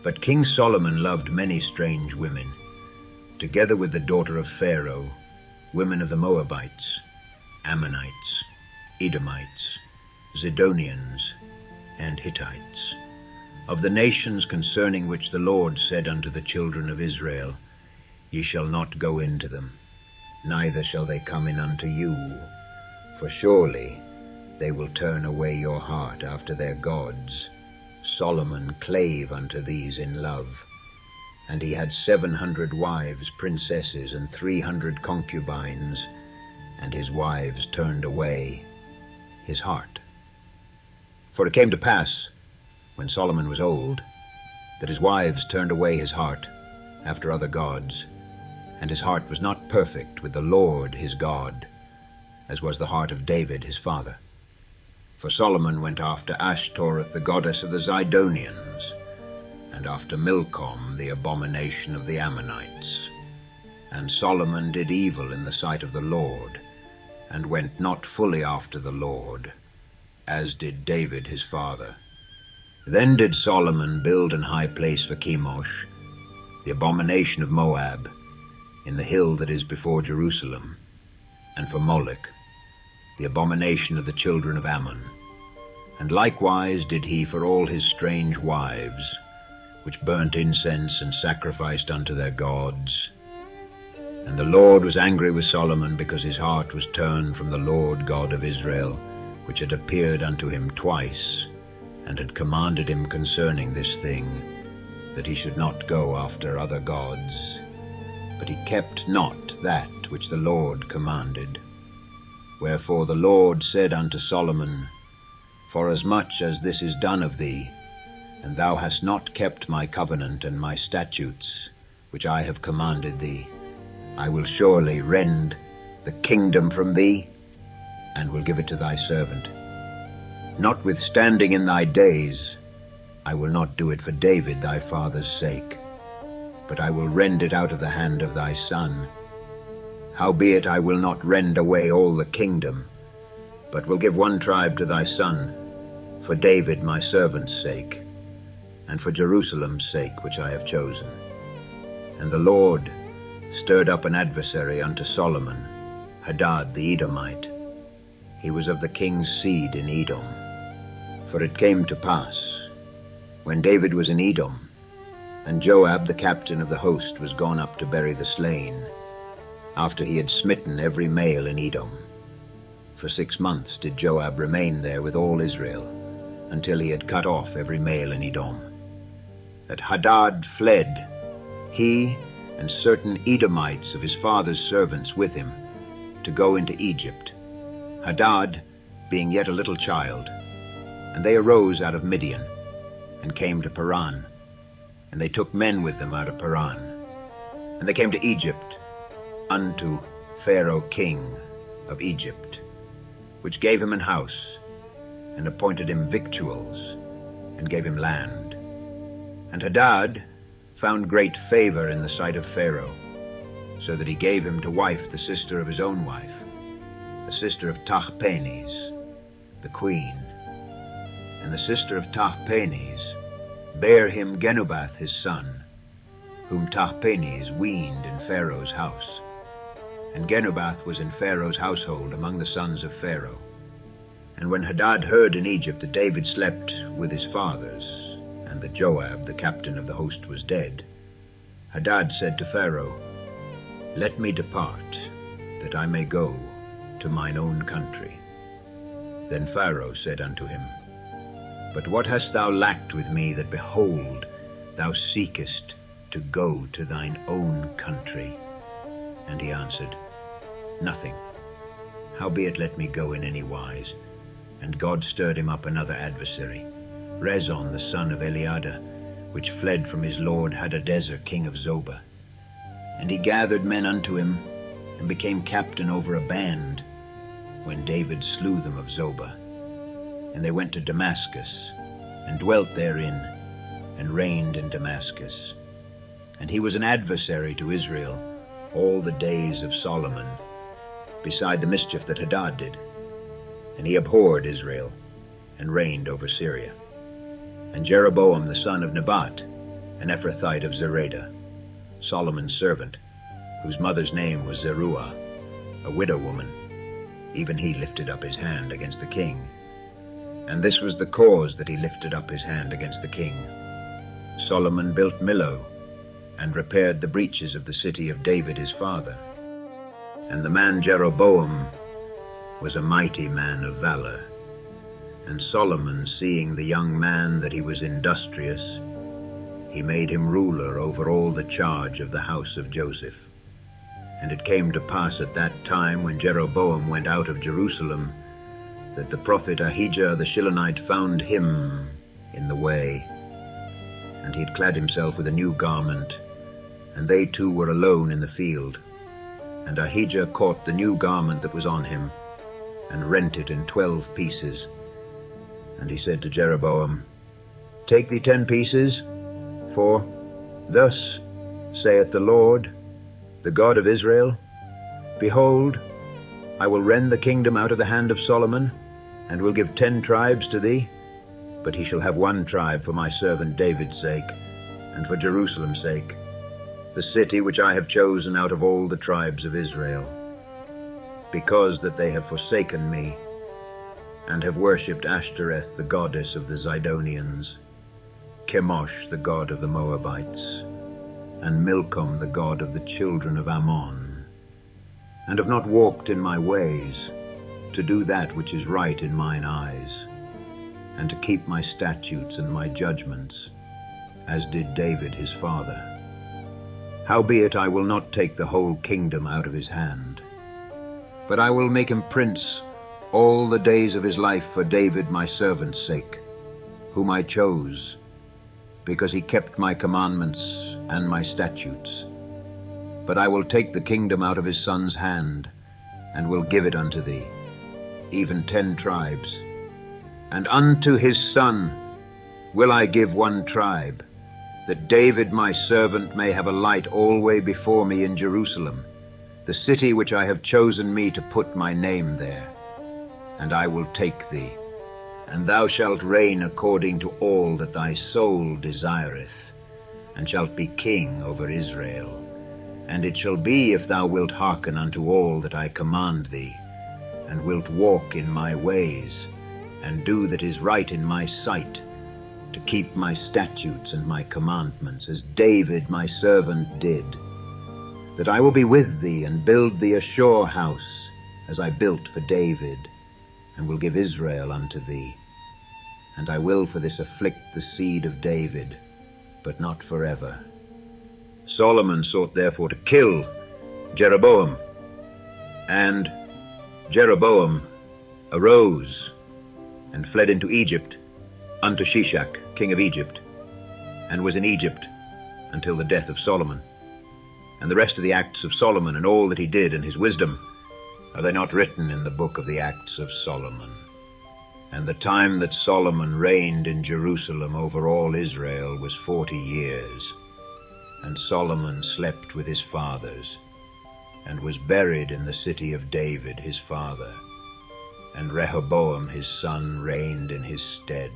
But King Solomon loved many strange women, together with the daughter of Pharaoh, women of the Moabites, Ammonites, Edomites, Zidonians, and Hittites, of the nations concerning which the Lord said unto the children of Israel, Ye shall not go into them, neither shall they come in unto you, for surely they will turn away your heart after their gods. Solomon clave unto these in love, and he had 700 wives, princesses, and 300 concubines, and his wives turned away his heart. For it came to pass, when Solomon was old, that his wives turned away his heart after other gods, and his heart was not perfect with the Lord his God, as was the heart of David his father. For Solomon went after Ashtoreth, the goddess of the Zidonians, and after Milcom, the abomination of the Ammonites. And Solomon did evil in the sight of the Lord, and went not fully after the Lord, as did David his father. Then did Solomon build an high place for Chemosh, the abomination of Moab, in the hill that is before Jerusalem, and for Moloch, the abomination of the children of Ammon. And likewise did he for all his strange wives, which burnt incense and sacrificed unto their gods. And the Lord was angry with Solomon, because his heart was turned from the Lord God of Israel, which had appeared unto him twice, and had commanded him concerning this thing, that he should not go after other gods. But he kept not that which the Lord commanded. Wherefore the Lord said unto Solomon, Forasmuch as this is done of thee, and thou hast not kept my covenant and my statutes, which I have commanded thee, I will surely rend the kingdom from thee, and will give it to thy servant. Notwithstanding in thy days, I will not do it for David thy father's sake, but I will rend it out of the hand of thy son. Howbeit I will not rend away all the kingdom, but will give one tribe to thy son, for David my servant's sake, and for Jerusalem's sake which I have chosen. And the Lord stirred up an adversary unto Solomon, Hadad the Edomite. He was of the king's seed in Edom. For it came to pass, when David was in Edom, and Joab the captain of the host was gone up to bury the slain, after he had smitten every male in Edom. For 6 months did Joab remain there with all Israel, until he had cut off every male in Edom. That Hadad fled, he and certain Edomites of his father's servants with him, to go into Egypt, Hadad being yet a little child. And they arose out of Midian, and came to Paran, and they took men with them out of Paran. And they came to Egypt, unto Pharaoh king of Egypt, which gave him an house, and appointed him victuals, and gave him land. And Hadad found great favor in the sight of Pharaoh, so that he gave him to wife the sister of his own wife, the sister of Tahpenes, the queen. And the sister of Tahpenes bare him Genubath his son, whom Tahpenes weaned in Pharaoh's house. And Genubath was in Pharaoh's household among the sons of Pharaoh. And when Hadad heard in Egypt that David slept with his fathers, and that Joab the captain of the host was dead, Hadad said to Pharaoh, Let me depart, that I may go to mine own country. Then Pharaoh said unto him, But what hast thou lacked with me, that, behold, thou seekest to go to thine own country? And he answered, Nothing. Howbeit let me go in any wise. And God stirred him up another adversary, Rezon the son of Eliada, which fled from his lord Hadadezer king of Zobah. And he gathered men unto him, and became captain over a band, when David slew them of Zobah. And they went to Damascus, and dwelt therein, and reigned in Damascus. And he was an adversary to Israel all the days of Solomon, beside the mischief that Hadad did. And he abhorred Israel, and reigned over Syria. And Jeroboam the son of Nebat, an Ephrathite of Zeredah, Solomon's servant, whose mother's name was Zeruah, a widow woman. Even he lifted up his hand against the king. And this was the cause that he lifted up his hand against the king. Solomon built Millo, and repaired the breaches of the city of David his father. And the man Jeroboam was a mighty man of valor. And Solomon, seeing the young man that he was industrious, he made him ruler over all the charge of the house of Joseph. And it came to pass at that time, when Jeroboam went out of Jerusalem, that the prophet Ahijah the Shilonite found him in the way. And he had clad himself with a new garment, and they two were alone in the field. And Ahijah caught the new garment that was on him, and rent it in 12 pieces. And he said to Jeroboam, Take thee 10 pieces, for thus saith the Lord, the God of Israel, Behold, I will rend the kingdom out of the hand of Solomon, and will give 10 tribes to thee, but he shall have 1 tribe for my servant David's sake, and for Jerusalem's sake, the city which I have chosen out of all the tribes of Israel, because that they have forsaken me, and have worshipped Ashtoreth, the goddess of the Zidonians, Chemosh, the god of the Moabites, and Milcom, the god of the children of Ammon, and have not walked in my ways, to do that which is right in mine eyes, and to keep my statutes and my judgments, as did David his father. Howbeit I will not take the whole kingdom out of his hand, but I will make him prince all the days of his life for David my servant's sake, whom I chose, because he kept my commandments and my statutes. But I will take the kingdom out of his son's hand, and will give it unto thee, even 10 tribes. And unto his son will I give 1 tribe, that David my servant may have a light alway before me in Jerusalem, the city which I have chosen me to put my name there. And I will take thee, and thou shalt reign according to all that thy soul desireth, and shalt be king over Israel. And it shall be, if thou wilt hearken unto all that I command thee, and wilt walk in my ways, and do that is right in my sight, to keep my statutes and my commandments, as David my servant did, that I will be with thee, and build thee a sure house, as I built for David, and will give Israel unto thee. And I will for this afflict the seed of David, but not forever. Solomon sought therefore to kill Jeroboam, and Jeroboam arose and fled into Egypt unto Shishak, king of Egypt, and was in Egypt until the death of Solomon. And the rest of the acts of Solomon, and all that he did, and his wisdom, are they not written in the book of the acts of Solomon? And the time that Solomon reigned in Jerusalem over all Israel was 40 years. And Solomon slept with his fathers, and was buried in the city of David his father. And Rehoboam his son reigned in his stead.